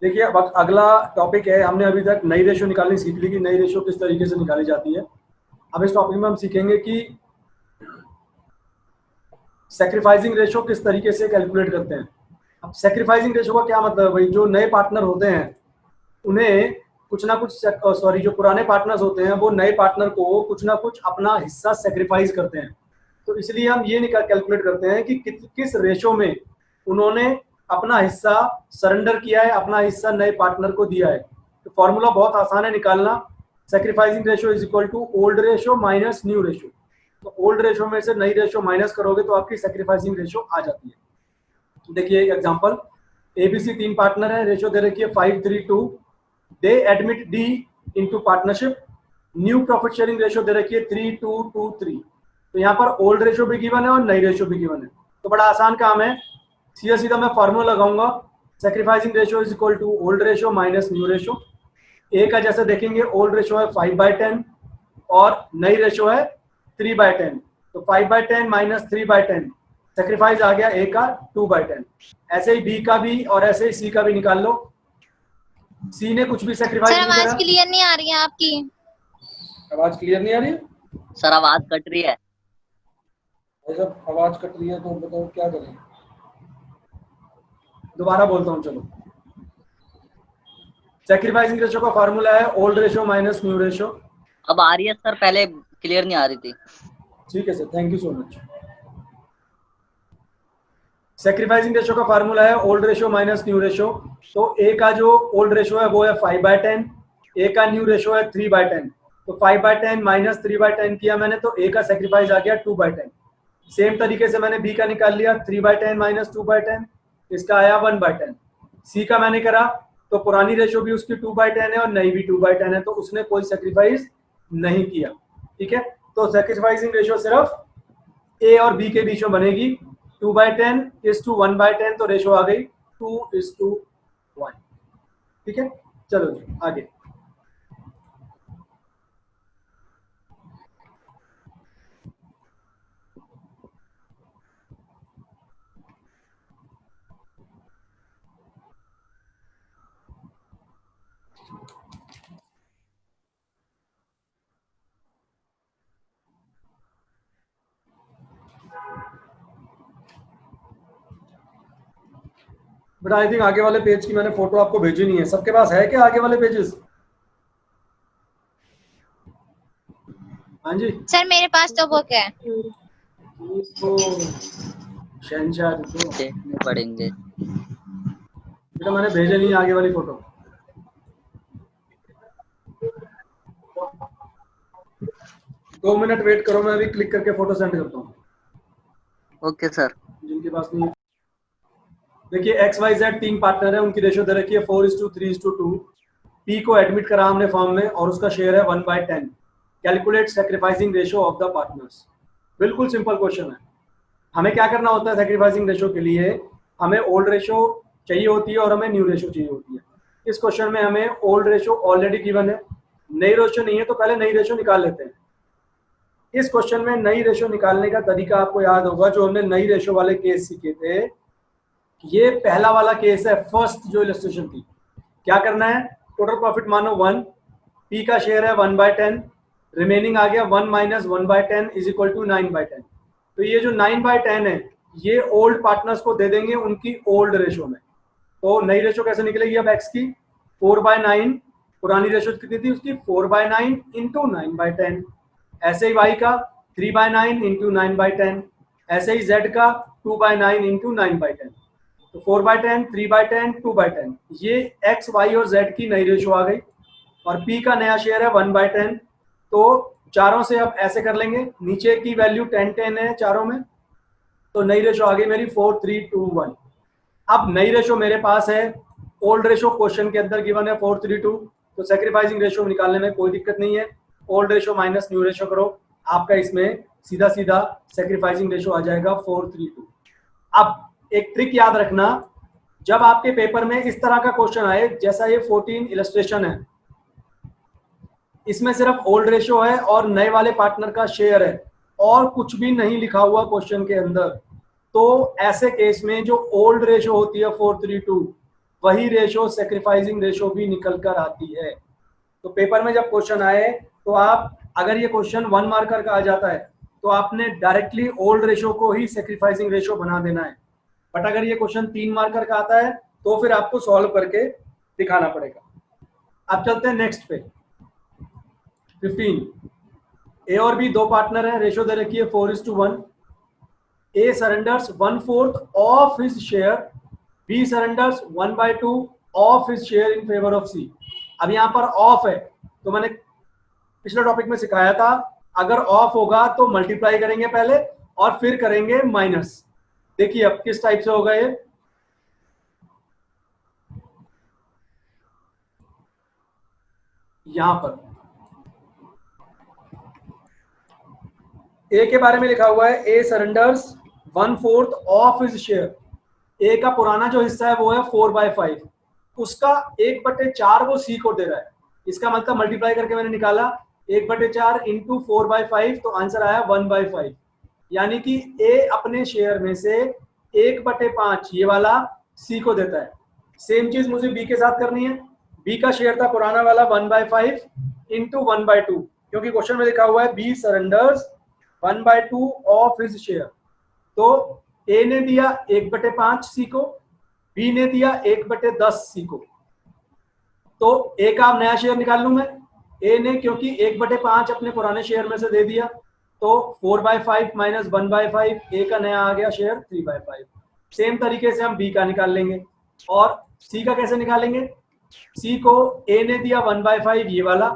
देखिए अब अगला टॉपिक है, हमने अभी तक नई रेशो निकालनी सीख ली कि नई रेशो किस तरीके से निकाली जाती है। अब इस टॉपिक में हम सीखेंगे कि सैक्रिफाइसिंग रेशो किस तरीके से कैलकुलेट करते हैं। अब सैक्रिफाइसिंग रेशो का क्या मतलब है भाई, जो नए पार्टनर होते हैं उन्हें कुछ ना कुछ, सॉरी, जो पुराने पार्टनर्स होते हैं वो नए पार्टनर को कुछ ना कुछ अपना हिस्सा सेक्रीफाइस करते हैं। तो इसलिए हम ये निकाल कैलकुलेट करते हैं कि किस रेशो में उन्होंने अपना हिस्सा सरेंडर किया है, अपना हिस्सा नए पार्टनर को दिया है। तो फॉर्मूला बहुत आसान है निकालना। Sacrificing ratio is equal to old ratio minus new ratio. तो ओल्ड रेशो में से नई रेशो माइनस करोगे तो आपकी सेक्रीफाइसिंग रेशो आ जाती है। देखिए एक एग्जांपल, एबीसी 3 पार्टनर है, रेशो दे रखी है 5:3:2। They admit D into partnership. New profit sharing ratio दे रखी है 3:2:2:3। तो यहाँ पर ओल्ड रेशो भी गिवन है और नई रेशो भी गिवन है। तो बड़ा आसान काम है, सीधा सीधा मैं फॉर्मूला लगाऊंगा। Sacrificing ratio is equal to old ratio minus new ratio. A का जैसे देखेंगे, ओल्ड रेशो है 5/10 और नई रेशो है 3/10। तो 5/10 माइनस 3/10, सेक्रीफाइस आ गया ए का 2/10। ऐसे ही बी का भी और ऐसे ही सी का भी निकाल लो। सी ने कुछ भी सेक्रीफाइस नहीं करा। आवाज क्लियर नहीं आ रही है आपकी। आवाज क्लियर नहीं आ रही है सर, आवाज कट रही है। जब आवाज कट रही है तो बताओ क्या करें। दोबारा बोलता हूँ, चलो। सैक्रिफाइसिंग रेशो का फार्मूला है old ratio minus new ratio. अब आ रही है सर, पहले क्लियर नहीं आ रही थी। ठीक है sir, thank you so much. Sacrificing ratio का फार्मूला है old ratio minus new ratio. तो ए का जो ओल्ड रेशो है वो है 5/10, ए का न्यू रेशो है 3/10। तो 5/10 माइनस 3/10 किया मैंने, तो ए का सैक्रिफाइस आ गया 2/10। सेम तरीके से मैंने बी का निकाल लिया, 3/10 माइनस 2/10, इसका आया 1/10। सी का मैंने करा तो पुरानी रेशो भी उसकी 2/10 है और नई भी 2/10 है, तो उसने कोई सेक्रीफाइस नहीं किया। ठीक है, तो सेक्रीफाइसिंग रेशो सिर्फ ए और बी के बीच में बनेगी। 2/10 इज टू 1/10, तो रेशो आ गई 2:1। ठीक है, चलो जी आगे। बट आई थिंक आगे वाले पेज की मैंने फोटो आपको भेजी नहीं है। सबके पास है क्या आगे वाले पेजेस? हाँ जी सर मेरे पास तो बुक है। तो शहनशाह रुको, देखने पड़ेंगे। बेटा मैंने भेजे नहीं आगे वाली फोटो। दो मिनट वेट करो, मैं अभी क्लिक करके फोटो सेंड करता हूँ ओके सर। जिनके पास नहीं है। देखिए XYZ 3 पार्टनर है, उनकी रेशो दे रखी है 4:3:2। पी को एडमिट करा हमने फॉर्म में और उसका शेयर है 1/10। Calculate sacrificing ratio of the partners. बिल्कुल सिंपल क्वेश्चन है। हमें क्या करना होता है सेक्रीफाइसिंग रेशो के लिए? हमें ओल्ड रेशो चाहिए होती है और हमें न्यू रेशो चाहिए होती है। इस क्वेश्चन में हमें ओल्ड रेशो ऑलरेडी गिवन है, नई रेशो नहीं है, तो पहले नई रेशो निकाल लेते हैं। इस क्वेश्चन में नई रेशो निकालने का तरीका आपको याद होगा, जो हमने नई रेशो वाले केस सीखे थे। ये पहला वाला केस है, फर्स्ट जो इलस्ट्रेशन थी। क्या करना है? टोटल प्रॉफिट मानो 1, पी का शेयर है 1/10, रिमेनिंग आ गया 1 माइनस 1/10 इज इक्वल टू 9/10। तो ये जो 9/10 है ये ओल्ड पार्टनर्स को दे देंगे उनकी ओल्ड रेशो में। तो नई रेशो कैसे निकलेगी अब एक्स की? 4/9, पुरानी रेशो कितनी थी उसकी? 4/9 इंटू 9/10। ऐसे ही वाई का 3/9 इंटू 9/10। ऐसे ही जेड का 2/9 इंटू 9/10। तो 4/10, 3/10, 2/10, ये एक्स वाई और जेड की नई रेशो आ गई। और पी का नया शेयर है 1/10। तो चारों से अब ऐसे कर लेंगे, नीचे की वैल्यू 10-10 है चारों में, तो नई रेशो आ गई मेरी 4:3:2:1। अब नई रेशो मेरे पास है, ओल्ड रेशो क्वेश्चन के अंदर गिवन है 4:3:2, तो सेक्रीफाइसिंग रेशो निकालने में कोई दिक्कत नहीं है। Old ratio minus new ratio करो, आपका इसमें सीधा सीधा सेक्रीफाइसिंग रेशो आ जाएगा 4:3:2। अब एक ट्रिक याद रखना, जब आपके पेपर में इस तरह का क्वेश्चन आए, जैसा ये 14 इलस्ट्रेशन है, इसमें सिर्फ ओल्ड रेशो है और नए वाले पार्टनर का शेयर है और कुछ भी नहीं लिखा हुआ क्वेश्चन के अंदर, तो ऐसे केस में जो ओल्ड रेशो होती है 4:3:2, वही रेशो सेक्रीफाइसिंग रेशो भी निकल कर आती है। तो पेपर में जब क्वेश्चन आए तो आप, अगर ये क्वेश्चन 1 मार्कर का आ जाता है तो आपने डायरेक्टली ओल्ड रेशो को ही सेक्रीफाइसिंग रेशो बना देना है। बट अगर ये क्वेश्चन 3 मार्कर का आता है तो फिर आपको सॉल्व करके दिखाना पड़ेगा। अब चलते हैं नेक्स्ट पे। 15, ए और बी दो पार्टनर हैं, रेशो दे रखी है 4:1। A surrenders 1/4 of his share, B surrenders 1/2 of his share in favour of C. अब यहाँ पर ऑफ है तो मैंने पिछले टॉपिक में सिखाया था, अगर ऑफ होगा तो मल्टीप्लाई करेंगे पहले और फिर करेंगे माइनस। देखिए अब किस टाइप से होगा ये। यहां पर ए के बारे में लिखा हुआ है, ए सरेंडर्स 1/4 ऑफ हिज शेयर। ए का पुराना जो हिस्सा है वो है 4/5, उसका 1/4 वो सी को दे रहा है। इसका मतलब मल्टीप्लाई करके मैंने निकाला 1/4 इंटू 4/5, तो आंसर आया 1/5। यानी कि ए अपने शेयर में से 1/5 ये वाला सी को देता है। सेम चीज मुझे बी के साथ करनी है। बी का शेयर था पुराना वाला 1/5 इंटू 1/2, क्योंकि क्वेश्चन में लिखा हुआ है B surrenders 1/2 of his share. तो ए ने दिया 1/5 सी को, बी ने दिया 1/10 सी को। तो ए का नया शेयर निकाल लूं मैं। ए ने क्योंकि 1/5 अपने पुराने शेयर में से दे दिया, तो 4/5 माइनस 1/5, ए का नया आ गया शेयर 3/5। सेम तरीके से हम बी का निकाल लेंगे। और सी का कैसे निकालेंगे? सी को ए ने दिया 1/5 ये वाला,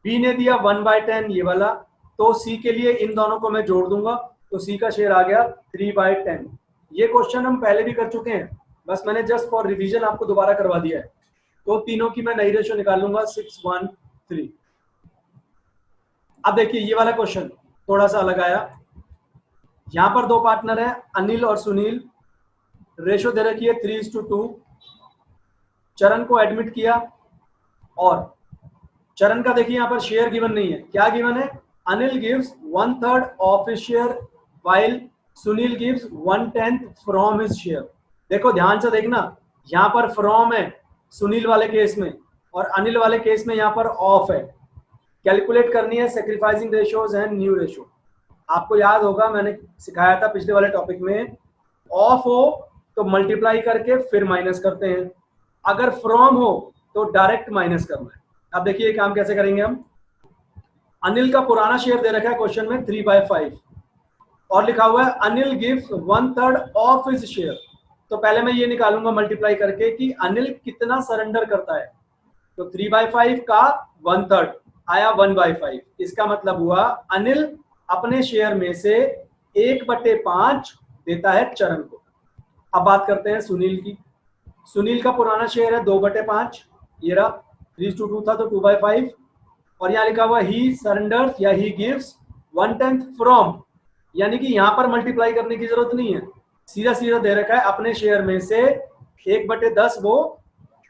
बी ने दिया 1/10 ये वाला, तो सी के लिए इन दोनों को मैं जोड़ दूंगा, तो सी का शेयर आ गया 3/10। ये क्वेश्चन हम पहले भी कर चुके हैं, बस मैंने जस्ट फॉर रिवीजन आपको दोबारा करवा दिया है। तो तीनों की मैं नई रेशो निकाल लूंगा 6:1:3। अब देखिए ये वाला क्वेश्चन थोड़ा सा अलग आया। यहां पर दो पार्टनर हैं, अनिल और सुनील, रेशो दे रखी है 3:2। चरण को एडमिट किया और चरण का देखिए यहाँ पर शेयर गिवन नहीं है। क्या गिवन है? Anil gives 1/3 of his share while Sunil gives 1/10 from his share. देखो ध्यान से देखना, यहाँ पर फ्रॉम है सुनील वाले केस में और अनिल वाले केस में यहाँ पर ऑफ है। कैलकुलेट करनी है sacrificing ratios and new ratio. आपको याद होगा मैंने सिखाया था पिछले वाले टॉपिक में, ऑफ हो तो मल्टीप्लाई करके फिर माइनस करते हैं, अगर फ्रॉम हो तो डायरेक्ट माइनस करना है। अब देखिए काम कैसे करेंगे हम। अनिल का पुराना शेयर दे रखा है क्वेश्चन में 3/5 और लिखा हुआ है Anil gives 1/3 of his share. तो पहले मैं ये निकालूंगा मल्टीप्लाई करके कि अनिल कितना सरेंडर करता है। तो 3/5 का 1/3 आया 1/5। इसका मतलब हुआ अनिल अपने शेयर में से 1/5 देता है चरण को। अब बात करते हैं सुनील की। सुनील का पुराना शेयर है 2/5, ये रहा 3:2 था तो 2/5, और यहाँ लिखा हुआ ही सरेंडर्स या ही गिव्स 1/10 फ्रॉम, यानी कि यहाँ पर मल्टीप्लाई करने की जरूरत नहीं है, सीधा सीधा दे रखा है अपने शेयर में से 1/10 वो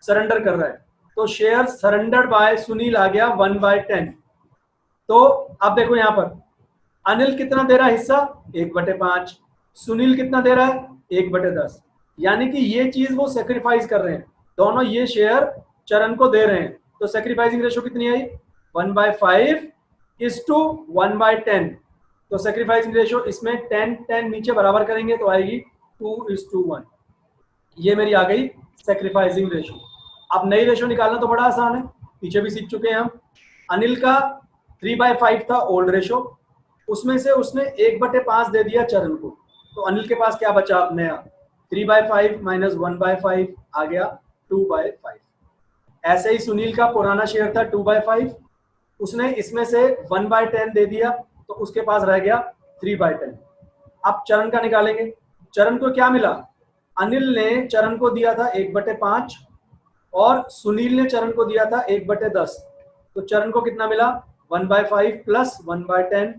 सरेंडर कर रहा है। तो शेयर सरेंडर्ड बाय सुनील आ गया 1/10। तो अब देखो यहाँ पर अनिल कितना दे रहा है हिस्सा 1/5, सुनील कितना दे रहा है 1/10, यानी कि ये चीज वो सेक्रीफाइस कर रहे हैं, दोनों ये शेयर चरण को दे रहे हैं। तो सेक्रीफाइसिंग रेशो कितनी आई 1/5:1/10। तो सेक्रीफाइसिंग रेशो इसमें 10 नीचे बराबर करेंगे तो आएगी 2:1। ये मेरी आ गई सेक्रीफाइसिंग रेशो। अब नई रेशो निकालना तो बड़ा आसान है, पीछे भी सीख चुके हैं हम। अनिल का 3/5 था ओल्ड रेशो, उसमें से उसने 1/5 दे दिया चरण को, तो अनिल के पास क्या बचा अब नया 3/5 माइनस 1/5 आ गया 2/5। ऐसे ही सुनील का पुराना शेयर था 2/5, उसने इसमें से 1/10 दे दिया तो उसके पास रह गया 3/10। अब चरण का निकालेंगे। चरण को क्या मिला? अनिल ने चरण को दिया था 1/5 और सुनील ने चरण को दिया था 1/10, तो चरण को कितना मिला 1/5 प्लस 1/10।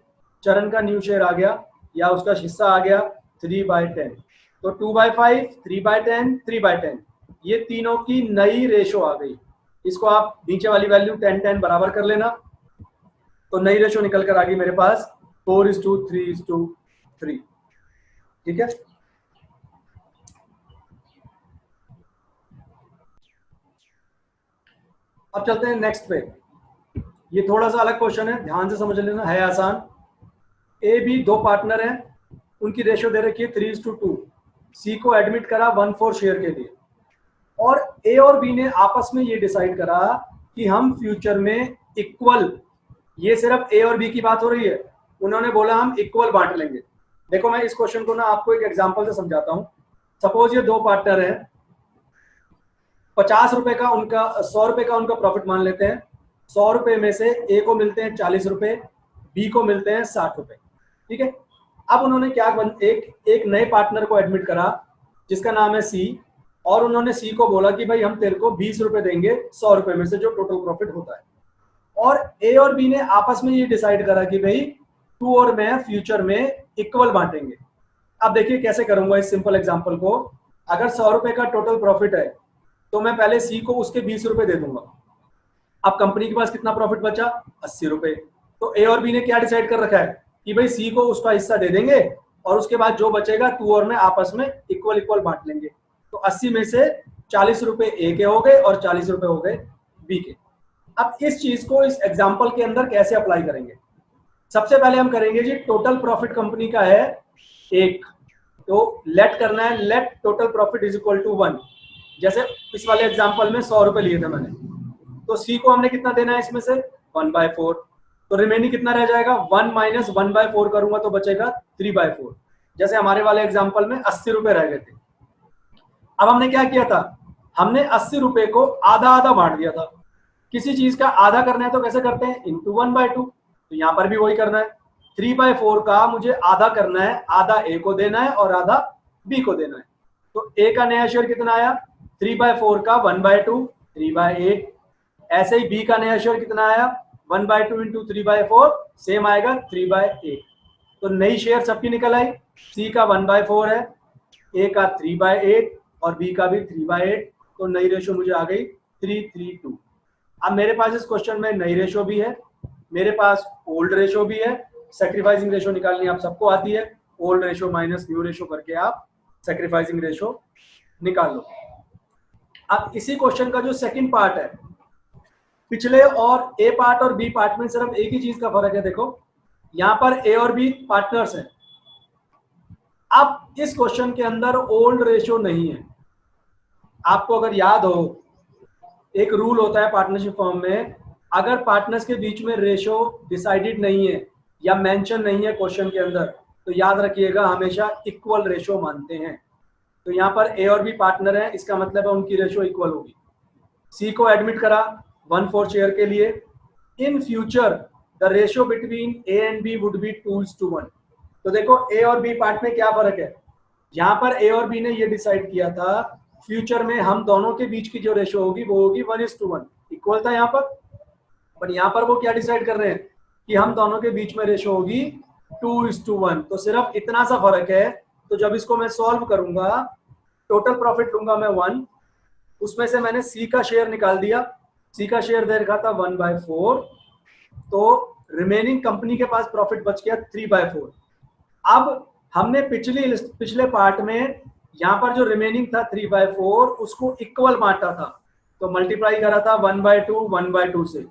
चरण का न्यू शेयर आ गया या उसका हिस्सा आ गया 3/10। तो 2/5, 3/10, 3/10, ये तीनों की नई रेशो आ गई। इसको आप नीचे वाली वैल्यू 10 बराबर कर लेना, तो नई रेशो निकल कर आ गई मेरे पास 4:3:3। ठीक है। अब चलते हैं नेक्स्ट पे। ये थोड़ा सा अलग क्वेश्चन है, ध्यान से समझ लेना, है आसान। ए बी दो पार्टनर हैं, उनकी रेशियो दे रखी है 3:2। सी को एडमिट करा 1/4 शेयर के लिए, और ए और बी ने आपस में ये डिसाइड करा कि हम फ्यूचर में इक्वल, ये सिर्फ ए और बी की बात हो रही है, उन्होंने बोला हम इक्वल बांट लेंगे। देखो मैं इस क्वेश्चन को ना आपको एक एग्जांपल से समझाता हूं। सपोज ये दो पार्टनर हैं, 50 रुपए का उनका 100 रुपए का उनका प्रॉफिट मान लेते हैं। 100 रुपए में से ए को मिलते हैं 40 रुपए, बी को मिलते हैं 60 रुपए, ठीक है। अब उन्होंने क्या एक नए पार्टनर को एडमिट करा जिसका नाम है सी, और उन्होंने सी को बोला कि भाई हम तेरे को 20 रुपए देंगे 100 रुपए में से जो टोटल प्रॉफिट होता है। और ए और बी ने आपस में ये डिसाइड करा कि भाई तू और मैं फ्यूचर में इक्वल बांटेंगे। अब देखिए कैसे करूंगा इस सिंपल एग्जांपल को। अगर 100 रुपए का टोटल प्रॉफिट है तो मैं पहले सी को उसके 20 रुपए दे दूंगा। अब कंपनी के पास कितना प्रॉफिट बचा, 80 रुपए। तो ए और बी ने क्या डिसाइड कर रखा है कि भाई सी को उसका हिस्सा दे देंगे और उसके बाद जो बचेगा तू और मैं आपस में इक्वल इक्वल बांट लेंगे। तो 80 में से 40 रुपए ए के हो गए और 40 रुपए हो गए बी के। अब इस चीज को इस एग्जाम्पल के अंदर कैसे अप्लाई करेंगे? सबसे पहले हम करेंगे जी, टोटल प्रॉफिट कंपनी का है 1, तो लेट करना है, let total profit is equal to 1। जैसे इस वाले एग्जांपल में 100 रुपए लिए थे मैंने, तो सी को हमने कितना देना है इसमें से 1/4, तो रिमेनिंग कितना रह जाएगा, 1 माइनस 1/4 करूंगा तो बचेगा 3/4। जैसे हमारे वाले एग्जांपल में 80 रुपए रह गए थे। अब हमने क्या किया था, हमने 80 रुपए को आधा आधा बांट दिया था। किसी चीज का आधा करना है तो कैसे करते हैं, इंटू 1/2। तो यहाँ पर भी वही करना है, 3/4 का मुझे आधा करना है, आधा ए को देना है और आधा बी को देना है। तो ए का नया शेयर कितना आया, 3/4 का 1/2 3/8। ऐसे ही बी का नया शेयर कितना आया, 1/2 इंटू 3/4 सेम आएगा 3/8। तो नई शेयर सबकी निकल आई, सी का 1/4 है, ए का 3/8 और बी का भी 3/8। तो नई रेशो मुझे आ गई 3:3:2। अब मेरे पास इस क्वेश्चन में नई रेशो भी है, मेरे पास ओल्ड रेशो भी है। सैक्रिफाइसिंग रेशो निकालनी आप सबको आती है, old ratio minus new ratio करके आप सैक्रिफाइसिंग रेशो निकाल लो। अब इसी क्वेश्चन का जो सेकंड पार्ट है, पिछले और ए पार्ट और बी पार्ट में सिर्फ एक ही चीज का फर्क है। देखो यहाँ पर ए और बी पार्टनर्स हैं। अब इस क्वेश्चन के अंदर ओल्ड रेशो नहीं है। आपको अगर याद हो, एक रूल होता है पार्टनरशिप फॉर्म में, अगर पार्टनर्स के बीच में रेशो डिसाइडेड नहीं है या मेंशन नहीं है क्वेश्चन के अंदर, तो याद रखिएगा हमेशा इक्वल रेशो मानते हैं। तो यहाँ पर ए और बी पार्टनर है, इसका मतलब है उनकी रेशो इक्वल होगी। सी को एडमिट करा 1/4 शेयर के लिए। In future the ratio between A and B would be 2:1। तो देखो ए और बी पार्ट में क्या फर्क है, यहाँ पर ए और बी ने ये डिसाइड किया था फ्यूचर में हम दोनों के बीच की जो रेशो होगी वो होगी 1:1, इक्वल था यहाँ पर। बट यहाँ पर वो क्या डिसाइड कर रहे हैं कि हम दोनों के बीच में रेशो होगी 2:1। तो सिर्फ इतना सा फर्क है। तो जब इसको मैं सॉल्व करूंगा, टोटल प्रॉफिट लूंगा मैं 1, उसमें से मैंने सी का शेयर निकाल दिया, सी का शेयर दे रखा था 1/4, तो रिमेनिंग कंपनी के पास प्रॉफिट बच गया 3/4। अब हमने पिछले पार्ट में यहाँ पर जो रिमेनिंग था 3/4 उसको इक्वल बांटा था, तो मल्टीप्लाई करा था 1/2 से।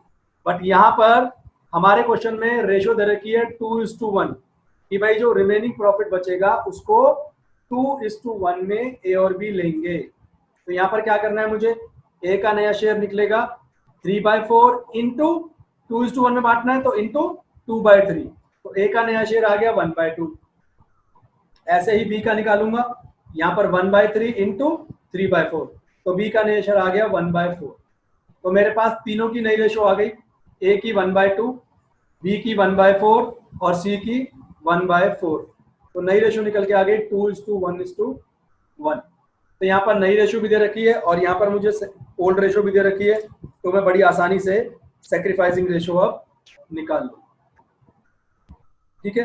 बट यहाँ पर हमारे क्वेश्चन में रेशो दे रखी है 2:1 कि भाई जो रिमेनिंग प्रॉफिट बचेगा उसको 2:1 में ए और बी लेंगे। तो यहाँ पर क्या करना है मुझे, ए का नया शेयर निकलेगा 3/4 इंटू 2:1 में बांटना है तो इंटू 2/3। तो ए का नया शेयर आ गया 1/2। ऐसे ही बी का निकालूंगा, यहाँ पर 1/3 इंटू 3/4, तो बी का नया शेयर आ गया 1/4। तो मेरे पास तीनों की नई रेशो आ गई, ए की 1/2, बी की 1/4 और सी की 1/4। तो नई रेशो निकल के आ गई 2:1:1। तो यहाँ पर नई रेशो भी दे रखी है और यहाँ पर मुझे ओल्ड रेशो भी दे रखी है, तो मैं बड़ी आसानी से सैक्रिफाइसिंग रेशो अब निकाल लूँ। ठीक है,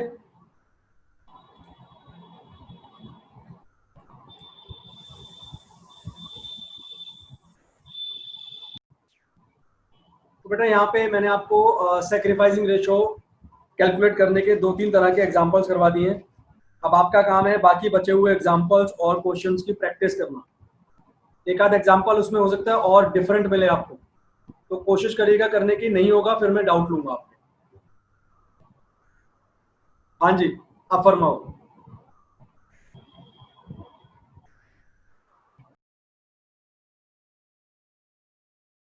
तो बेटा यहाँ पे मैंने आपको सैक्रिफाइसिंग रेशो कैलकुलेट करने के 2-3 तरह के एग्जांपल्स करवा दिए हैं। अब आपका काम है बाकी बचे हुए एग्जांपल्स और क्वेश्चंस की प्रैक्टिस करना। एक आध एग्जांपल उसमें हो सकता है और डिफरेंट मिले आपको, तो कोशिश करिएगा करने की, नहीं होगा फिर मैं डाउट लूंगा आपके। हाँ जी, आप फरमाओ।